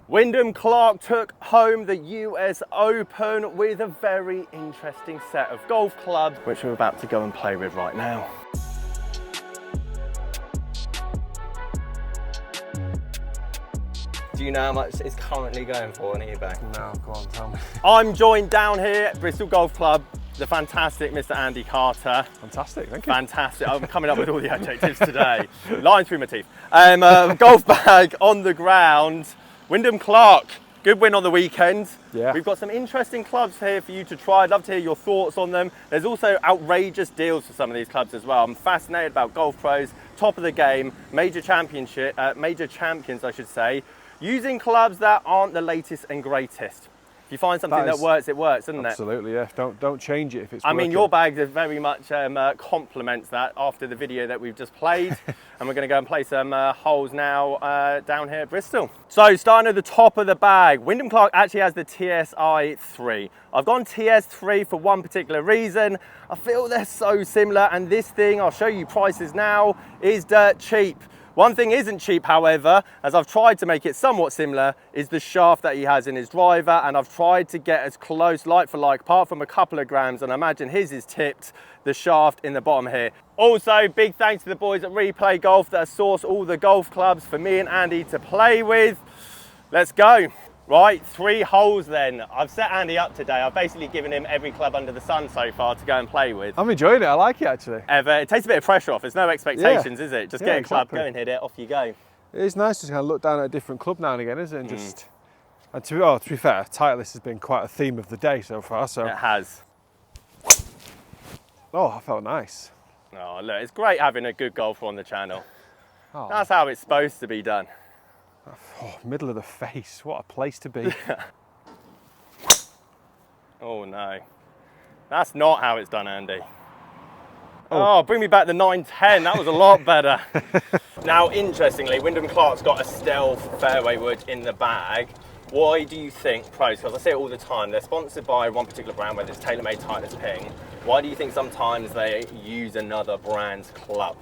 Wyndham Clark took home the US Open with a very interesting set of golf clubs, which we're about to go and play with right now. Do you know how much it's currently going for on eBay? No, go on, tell me. I'm joined down here at Bristol Golf Club, the fantastic Mr. Andy Carter. Fantastic, thank you. Fantastic. I'm coming up with all the adjectives today. Lying through my teeth. Golf bag on the ground. Wyndham Clark, good win on the weekend. Yeah. We've got some interesting clubs here for you to try. I'd love to hear your thoughts on them. There's also outrageous deals for some of these clubs as well. I'm fascinated about golf pros, top of the game, major champions, I should say, using clubs that aren't the latest and greatest. If you find something that works, it works, doesn't it? Absolutely, yeah. Don't change it if it's I mean, working. your bag very much complements that after the video that we've just played. And we're going to go and play some holes now down here at Bristol. So starting at the top of the bag, Wyndham Clark actually has the TSI 3. I've gone TS3 for one particular reason. I feel they're so similar, and this thing, I'll show you prices now, is dirt cheap. One thing isn't cheap, however, as I've tried to make it somewhat similar, is the shaft that he has in his driver, and I've tried to get as close like for like, apart from a couple of grams, and I imagine his is tipped, the shaft in the bottom here. Also, big thanks to the boys at Replay Golf that source all the golf clubs for me and Andy to play with. Let's go. Right, 3 holes then. I've set Andy up today. I've basically given him every club under the sun so far to go and play with. I'm enjoying it, I like it actually. It takes a bit of pressure off. There's no expectations, is it? Just get a club, go and hit it, off you go. It is nice to kind of look down at a different club now and again, isn't it? And just, and to be fair, Titleist has been quite a theme of the day so far. So it has. Oh, that felt nice. Oh, look, it's great having a good golfer on the channel. Oh. That's how it's supposed to be done. Oh, middle of the face, what a place to be. Oh no, that's not how it's done, Andy. Oh, bring me back the 910, that was a lot better. Now, interestingly, Wyndham Clark's got a stealth fairway wood in the bag. Why do you think pros, because I say it all the time, they're sponsored by one particular brand, whether it's TaylorMade, Titleist, Ping. Why do you think sometimes they use another brand's club?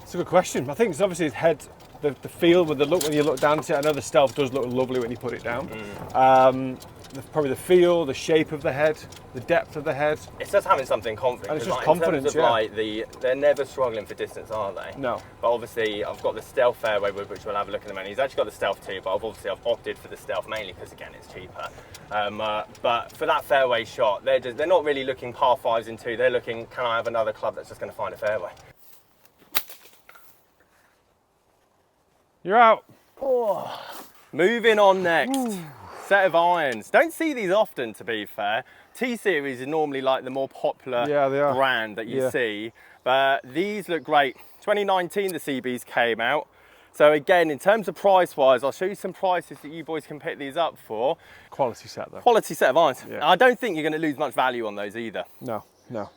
It's a good question. I think it's obviously his head. The feel with the look when you look down to it. I know the stealth does look lovely when you put it down. Probably the feel, the shape of the head, the depth of the head. It's just having something confident. And it's just like, confidence, in terms of they're never struggling for distance, are they? No. But obviously, I've got the stealth fairway wood, which we'll have a look at in a minute. He's actually got the stealth too, but I've opted for the stealth mainly because again, it's cheaper. But for that fairway shot, they're not really looking par 5s in 2. They're looking, can I have another club that's just going to find a fairway? You're out. Oh. Moving on next. Ooh. Set of irons. Don't see these often, to be fair. T-Series is normally like the more popular brand that you see, but these look great. 2019 the CBs came out. So again, in terms of price-wise, I'll show you some prices that you boys can pick these up for. Quality set though. Quality set of irons. Yeah. I don't think you're going to lose much value on those either. No, no.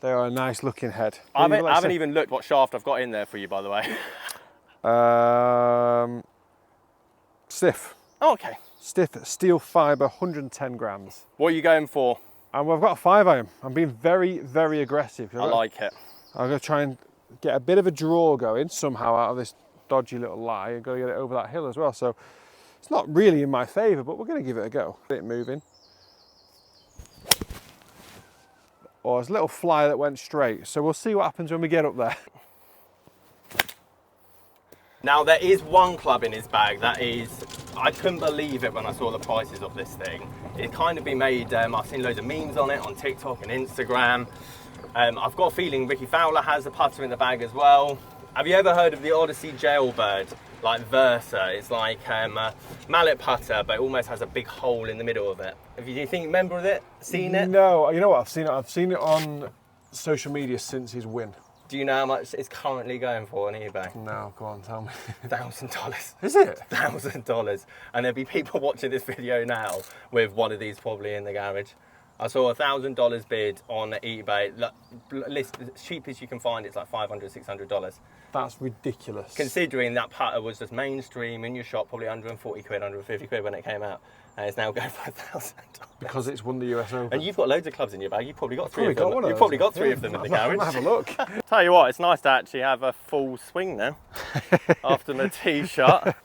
They are a nice looking head. I haven't even looked what shaft I've got in there for you, by the way. Stiff. Oh, okay. Stiff steel fibre, 110 grams. What are you going for? And we've got a 5-iron. I'm being very, very aggressive. I like it. I'm going to try and get a bit of a draw going somehow out of this dodgy little lie. I've got to get it over that hill as well. So it's not really in my favour, but we're going to give it a go. Bit moving. Oh, there's a little fly that went straight. So we'll see what happens when we get up there. Now there is one club in his bag that is, I couldn't believe it when I saw the prices of this thing. It's kind of been made, I've seen loads of memes on it on TikTok and Instagram. I've got a feeling Ricky Fowler has a putter in the bag as well. Have you ever heard of the Odyssey Jailbird, like Versa? It's like a mallet putter, but it almost has a big hole in the middle of it. Do you think, remember it, seen it? No, you know what, I've seen it on social media since his win. Do you know how much it's currently going for on eBay? No, go on, tell me. $1,000. Is it? $1,000. And there'll be people watching this video now with one of these probably in the garage. I saw a $1,000 bid on eBay. List as cheap as you can find, it's like $500, $600. That's ridiculous. Considering that putter was just mainstream in your shop, probably 140 quid, 150 quid when it came out. And it's now going for $1,000. Because it's won the US Open. And you've got loads of clubs in your bag. You've probably got three of them. You've probably got three of them in the garage. Have a look. Tell you what, it's nice to actually have a full swing now after my tee shot.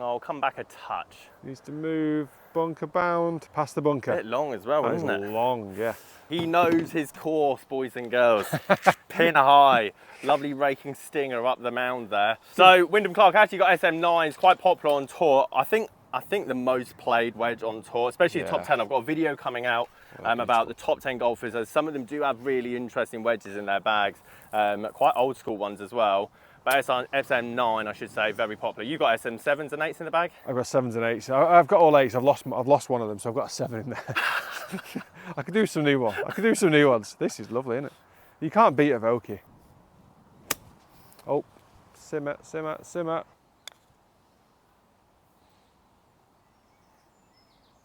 Oh, come back a touch. Needs to move, bunker bound, past the bunker. A bit long as well, isn't it? Long, yeah. He knows his course, boys and girls. Pin high. Lovely raking stinger up the mound there. So Wyndham Clark actually got SM9s, quite popular on tour. I think the most played wedge on tour, especially the top 10. I've got a video coming out about the top 10 golfers, as some of them do have really interesting wedges in their bags, quite old school ones as well. But SM9, I should say, very popular. You got SM7s and 8s in the bag? I've got 7s and 8s. I've got all 8s. I've lost one of them, so I've got a 7 in there. I could do some new ones. This is lovely, isn't it? You can't beat a Vokey. Oh, simmer.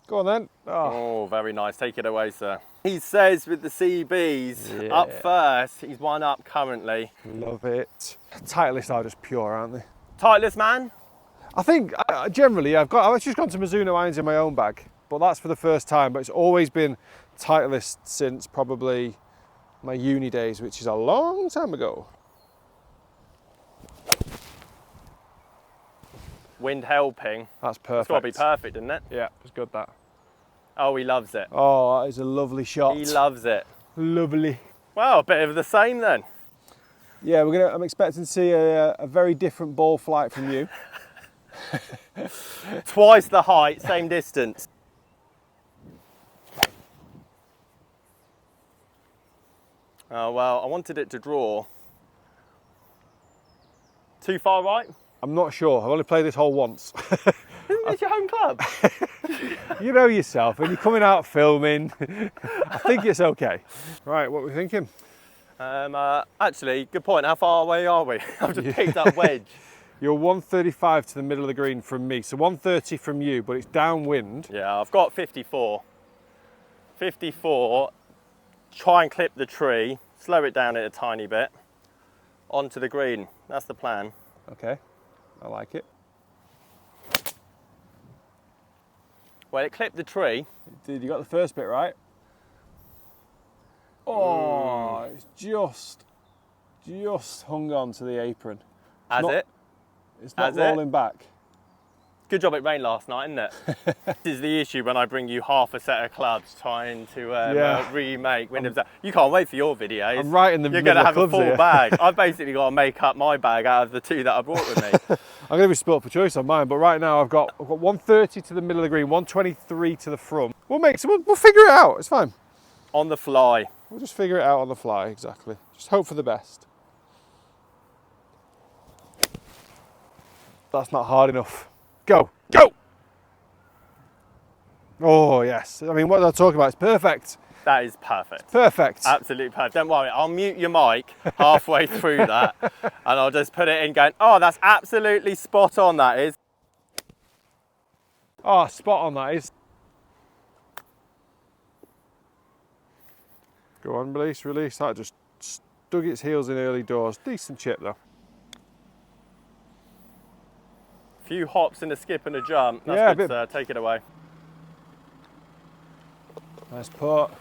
Go on then. Oh, very nice. Take it away, sir. He says with the CBs up first, he's 1 up currently. Love it. Titleist are just pure, aren't they? Titleist man? I think generally I've just gone to Mizuno irons in my own bag, but that's for the first time. But it's always been Titleist since probably my uni days, which is a long time ago. Wind helping. That's perfect. It's got to be perfect, isn't it? Yeah, it's good that. Oh, he loves it. Oh, that is a lovely shot. He loves it. Lovely. Well, a bit of the same then. Yeah, I'm expecting to see a very different ball flight from you. Twice the height, same distance. Oh, well, I wanted it to draw. Too far right? I'm not sure. I've only played this hole once. Isn't this your home club? You know yourself, when you're coming out filming, I think it's okay. Right, what are we thinking? Actually, good point. How far away are we? I've just picked up wedge. You're 135 to the middle of the green from me, so 130 from you, but it's downwind. Yeah, I've got 54. 54, try and clip the tree, slow it down a tiny bit, onto the green. That's the plan. Okay, I like it. Well, it clipped the tree. Did you got the first bit right? Oh, it's just hung on to the apron. It's not rolling back. Good job it rained last night, isn't it? This is the issue when I bring you half a set of clubs trying to remake Wyndham's. You can't wait for your videos. I'm right in the middle of You're going to have a full here. bag. I've basically got to make up my bag out of the 2 that I brought with me. I'm going to be sport for choice on mine, but right now I've got 130 to the middle of the green, 123 to the front. We'll figure it out. It's fine. On the fly. We'll just figure it out on the fly, exactly. Just hope for the best. That's not hard enough. Go, go! Oh, yes. I mean, what they're talking about is perfect. That is perfect. Perfect. Absolutely perfect. Don't worry, I'll mute your mic halfway through that and I'll just put it in going, oh, that's absolutely spot on, that is. Oh, spot on, that is. Go on, release. That just dug its heels in early doors. Decent chip, though. Few hops and a skip and a jump. That's good, sir. Take it away. Nice putt.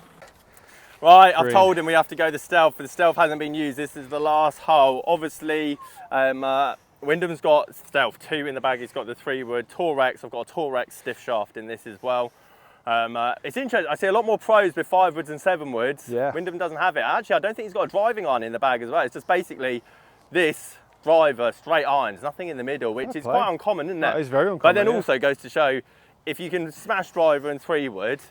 Right, I've told him we have to go the stealth, but the stealth hasn't been used. This is the last hole. Obviously, Wyndham's got stealth 2 in the bag. He's got the 3-wood. Torex, I've got a Torex stiff shaft in this as well. It's interesting. I see a lot more pros with 5-woods and 7-woods. Yeah. Wyndham doesn't have it. Actually, I don't think he's got a driving iron in the bag as well. It's just basically this driver, straight irons, nothing in the middle, which is quite uncommon, isn't it? That is very uncommon. But then also goes to show, if you can smash driver and 3-wood,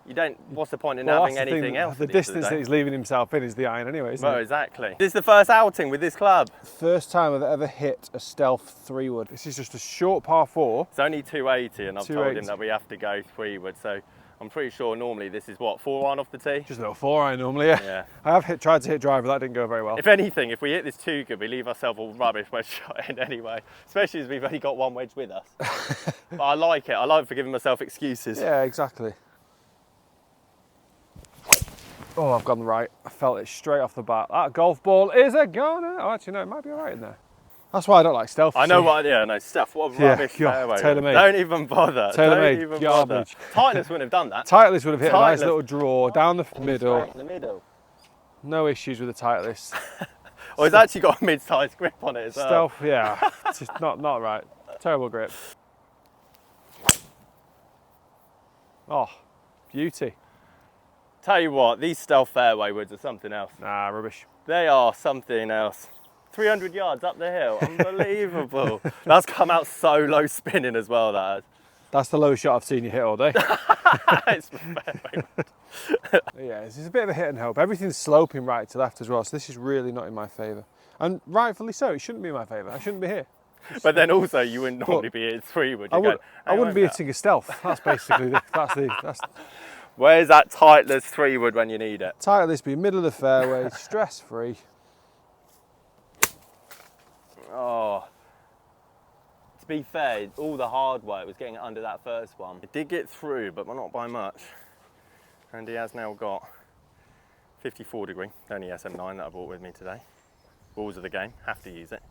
you don't, what's the point in having anything else? The distance that he's leaving himself in is the iron anyway, isn't it? Well, exactly. This is the first outing with this club. First time I've ever hit a stealth 3-wood. This is just a short par 4. It's only 280 and I've told him that we have to go 3-wood, so I'm pretty sure normally this is what, 4-iron off the tee? Just a little 4-iron normally, yeah. I have tried to hit driver, that didn't go very well. If anything, if we hit this too good, we leave ourselves a rubbish wedge shot in anyway, especially as we've only got 1 wedge with us. But I like it. I like for giving myself excuses. Yeah, exactly. Oh, I've gone right. I felt it straight off the bat. That golf ball is a goner. Oh, actually, no, it might be all right in there. That's why I don't like stealth. I know what, no, stealth. What a rubbish fairway. Tailor-made. Don't even bother. Tailor-made. Don't even garbage. bother. Titleist wouldn't have done that. Titleist would have hit a nice little draw down the middle. Right in the middle. No issues with the Titleist. Oh, it's actually got a mid-sized grip on it as well. Stealth, yeah. It's just not right. Terrible grip. Oh, beauty. Tell you what, these stealth fairway woods are something else. Nah, rubbish. They are something else. 300 yards up the hill, unbelievable. That's come out so low spinning as well, that has. That's the lowest shot I've seen you hit all day. It's fairway wood. Yeah, it's a bit of a hit and hope. Everything's sloping right to left as well, so this is really not in my favour. And rightfully so, it shouldn't be in my favour. I shouldn't be here. But then also, you wouldn't normally be hitting 3 wood. I wouldn't be hitting a stealth. That's basically that's Where's that tightless 3 wood when you need it? tight. This be middle of the fairway, stress free. Oh. To be fair, all the hard work was getting it under that first one. It did get through, but not by much. And he has now got 54 degree, only SM9 that I brought with me today. Balls of the game, have to use it.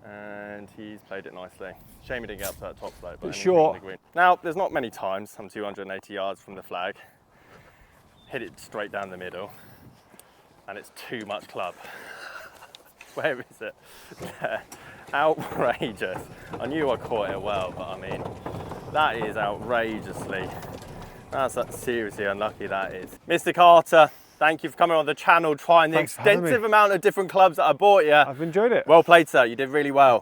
And he's played it nicely. Shame he didn't get up to that top slope. But It's short. Now, there's not many times I'm 280 yards from the flag. Hit it straight down the middle. And it's too much club. Where is it? There. Outrageous. I knew I caught it well, but I mean, that is outrageously. That's seriously unlucky, that is. Mr. Carter, thank you for coming on the channel, trying the Thanks for having me. extensive amount of different clubs that I bought you. I've enjoyed it. Well played, sir. You did really well.